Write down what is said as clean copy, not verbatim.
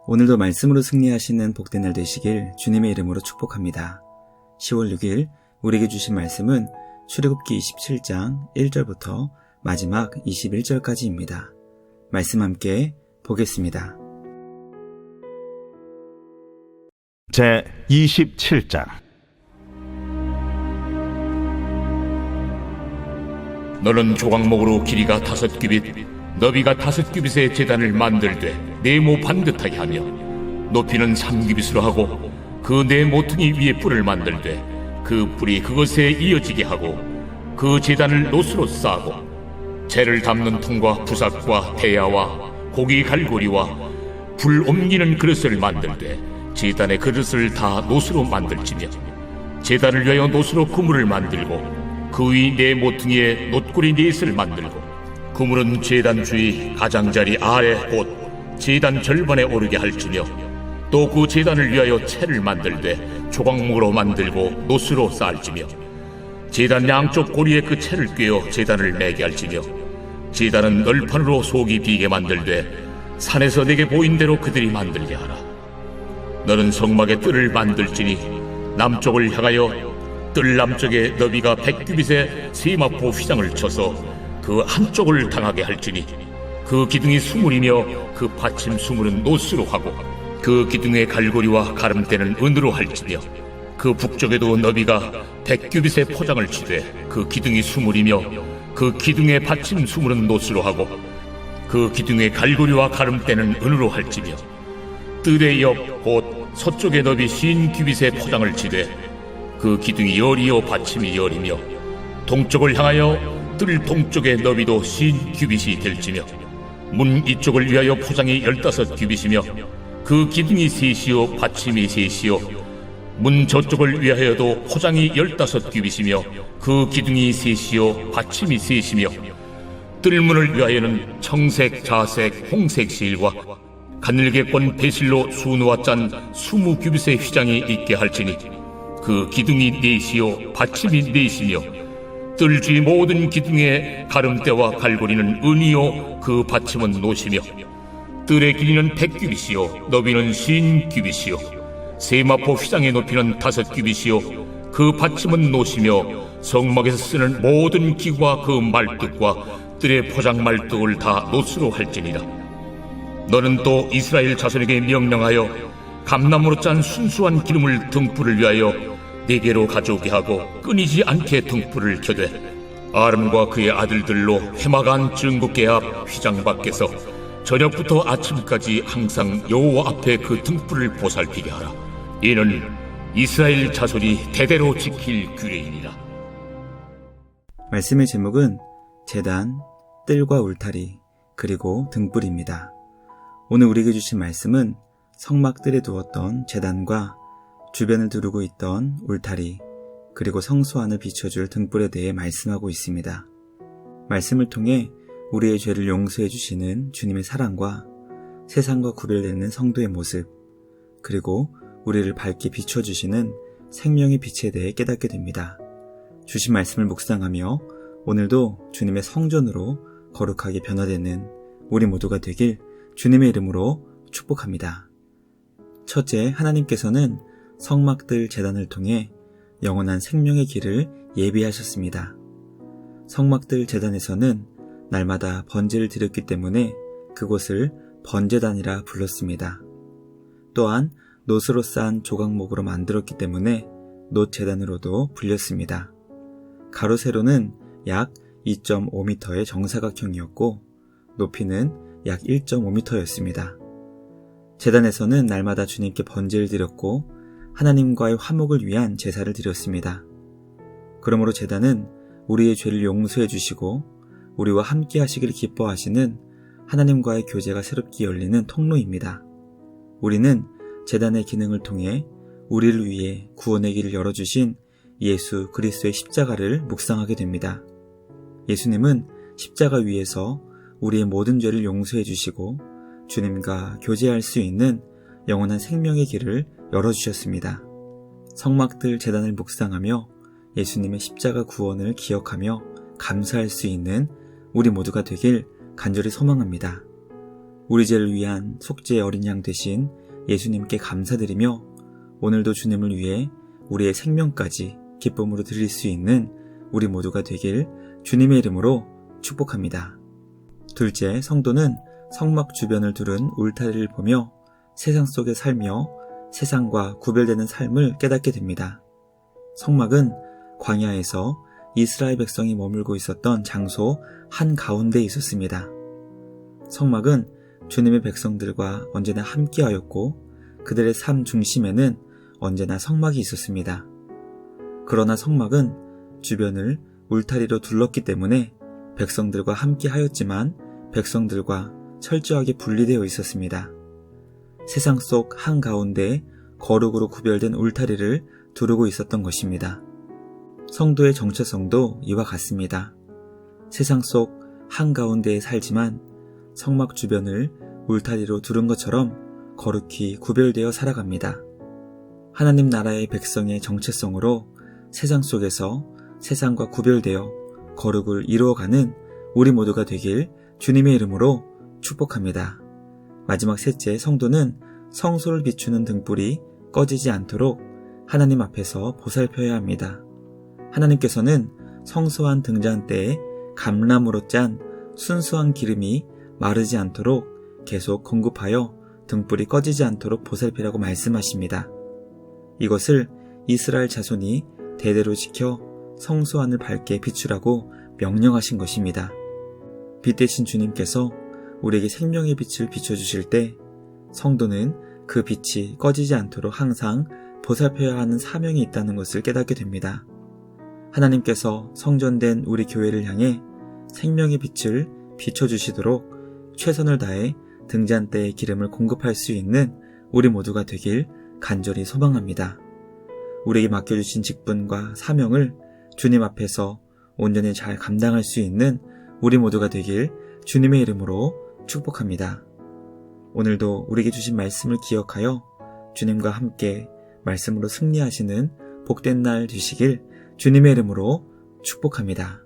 오늘도 말씀으로 승리하시는 복된 날 되시길 주님의 이름으로 축복합니다. 10월 6일 우리에게 주신 말씀은 출애굽기 27장 1절부터 마지막 21절까지입니다. 말씀 함께 보겠습니다. 제 27장. 너는 조각목으로 길이가 5규빗, 너비가 5규빗의 제단을 만들되 네모 반듯하게 하며 높이는 3규빗으로 하고 그 네 모퉁이 위에 뿔을 만들되 그 뿔이 그것에 이어지게 하고 그 제단을 노수로 싸고 재를 담는 통과 부삭과 대야와 고기 갈고리와 불 옮기는 그릇을 만들되 제단의 그릇을 다 노수로 만들지며 제단을 위하여 노수로 그물을 만들고 그 위 네 모퉁이에 놋구리 넷을 만들고 그물은 제단 주위 가장자리 아래 곧 제단 절반에 오르게 할지며 또 그 제단을 위하여 채를 만들되 조각목으로 만들고 노수로 쌓을지며 제단 양쪽 고리에 그 채를 꿰어 제단을 매게 할지며 제단은 널판으로 속이 비게 만들되 산에서 내게 보인 대로 그들이 만들게 하라. 너는 성막의 뜰을 만들지니 남쪽을 향하여 뜰 남쪽에 너비가 100규빗의 세마포 휘장을 쳐서 그 한쪽을 당하게 할지니 그 기둥이 수물이며 그 받침 수물은 노수로 하고 그 기둥의 갈고리와 가름대는 은으로 할지며 그 북쪽에도 너비가 100규빗의 포장을 치되 그 기둥이 수물이며 그 기둥의 받침 수물은 노수로 하고 그 기둥의 갈고리와 가름대는 은으로 할지며 뜰의 옆 곧 서쪽의 너비 50규빗의 포장을 치되 그 기둥이 열이요 받침이 열이며 동쪽을 향하여 뜰 동쪽의 너비도 50규빗이 될지며 문 이쪽을 위하여 포장이 15규빗이며 그 기둥이 셋이요 받침이 셋이요 문 저쪽을 위하여도 포장이 15규빗이며 그 기둥이 셋이요 받침이 셋이며 뜰문을 위하여는 청색, 자색, 홍색 실과 가늘게 꼰 배실로 수누와 짠 20규빗의 휘장이 있게 할지니 그 기둥이 넷이요 받침이 넷이며 뜰 주위 모든 기둥의 가름대와 갈고리는 은이요 그 받침은 노시며 뜰의 길이는 100규빗이요 너비는 50규빗이요 세마포 휘장의 높이는 5규빗이요 그 받침은 노시며 성막에서 쓰는 모든 기구와 그 말뚝과 뜰의 포장 말뚝을 다 노수로 할지니라. 너는 또 이스라엘 자손에게 명령하여 감나무로 짠 순수한 기름을 등불을 위하여 네게로 가져오게 하고 끊이지 않게 등불을 켜되 아름과 그의 아들들로 해마간 증거궤 앞 휘장 밖에서 저녁부터 아침까지 항상 여호와 앞에 그 등불을 보살피게 하라. 이는 이스라엘 자손이 대대로 지킬 규례이니라. 말씀의 제목은 제단, 뜰과 울타리, 그리고 등불입니다. 오늘 우리에게 주신 말씀은 성막 뜰에 두었던 제단과 주변을 두르고 있던 울타리, 그리고 성소 안을 비춰줄 등불에 대해 말씀하고 있습니다. 말씀을 통해 우리의 죄를 용서해 주시는 주님의 사랑과 세상과 구별되는 성도의 모습, 그리고 우리를 밝게 비춰주시는 생명의 빛에 대해 깨닫게 됩니다. 주신 말씀을 묵상하며 오늘도 주님의 성전으로 거룩하게 변화되는 우리 모두가 되길 주님의 이름으로 축복합니다. 첫째, 하나님께서는 성막들 제단을 통해 영원한 생명의 길을 예비하셨습니다. 성막들 제단에서는 날마다 번제를 드렸기 때문에 그곳을 번제단이라 불렀습니다. 또한 놋으로 싼 조각목으로 만들었기 때문에 놋제단으로도 불렸습니다. 가로 세로는 약 2.5m의 정사각형이었고 높이는 약 1.5m였습니다. 제단에서는 날마다 주님께 번제를 드렸고 하나님과의 화목을 위한 제사를 드렸습니다. 그러므로 제단은 우리의 죄를 용서해 주시고 우리와 함께 하시기를 기뻐하시는 하나님과의 교제가 새롭게 열리는 통로입니다. 우리는 제단의 기능을 통해 우리를 위해 구원의 길을 열어주신 예수 그리스도의 십자가를 묵상하게 됩니다. 예수님은 십자가 위에서 우리의 모든 죄를 용서해 주시고 주님과 교제할 수 있는 영원한 생명의 길을 열어주셨습니다. 성막들 제단을 묵상하며 예수님의 십자가 구원을 기억하며 감사할 수 있는 우리 모두가 되길 간절히 소망합니다. 우리 죄를 위한 속죄의 어린 양 되신 예수님께 감사드리며 오늘도 주님을 위해 우리의 생명까지 기쁨으로 드릴 수 있는 우리 모두가 되길 주님의 이름으로 축복합니다. 둘째, 성도는 성막 주변을 두른 울타리를 보며 세상 속에 살며 세상과 구별되는 삶을 깨닫게 됩니다. 성막은 광야에서 이스라엘 백성이 머물고 있었던 장소 한가운데에 있었습니다. 성막은 주님의 백성들과 언제나 함께하였고 그들의 삶 중심에는 언제나 성막이 있었습니다. 그러나 성막은 주변을 울타리로 둘렀기 때문에 백성들과 함께하였지만 백성들과 철저하게 분리되어 있었습니다. 세상 속 한가운데에 거룩으로 구별된 울타리를 두르고 있었던 것입니다. 성도의 정체성도 이와 같습니다. 세상 속 한가운데에 살지만 성막 주변을 울타리로 두른 것처럼 거룩히 구별되어 살아갑니다. 하나님 나라의 백성의 정체성으로 세상 속에서 세상과 구별되어 거룩을 이루어가는 우리 모두가 되길 주님의 이름으로 축복합니다. 마지막 셋째, 성도는 성소를 비추는 등불이 꺼지지 않도록 하나님 앞에서 보살펴야 합니다. 하나님께서는 성소한 등잔대에 감람으로 짠 순수한 기름이 마르지 않도록 계속 공급하여 등불이 꺼지지 않도록 보살피라고 말씀하십니다. 이것을 이스라엘 자손이 대대로 지켜 성소 안을 밝게 비추라고 명령하신 것입니다. 빛 대신 주님께서 우리에게 생명의 빛을 비춰주실 때 성도는 그 빛이 꺼지지 않도록 항상 보살펴야 하는 사명이 있다는 것을 깨닫게 됩니다. 하나님께서 성전된 우리 교회를 향해 생명의 빛을 비춰주시도록 최선을 다해 등잔대의 기름을 공급할 수 있는 우리 모두가 되길 간절히 소망합니다. 우리에게 맡겨주신 직분과 사명을 주님 앞에서 온전히 잘 감당할 수 있는 우리 모두가 되길 주님의 이름으로 축복합니다. 오늘도 우리에게 주신 말씀을 기억하여 주님과 함께 말씀으로 승리하시는 복된 날 되시길 주님의 이름으로 축복합니다.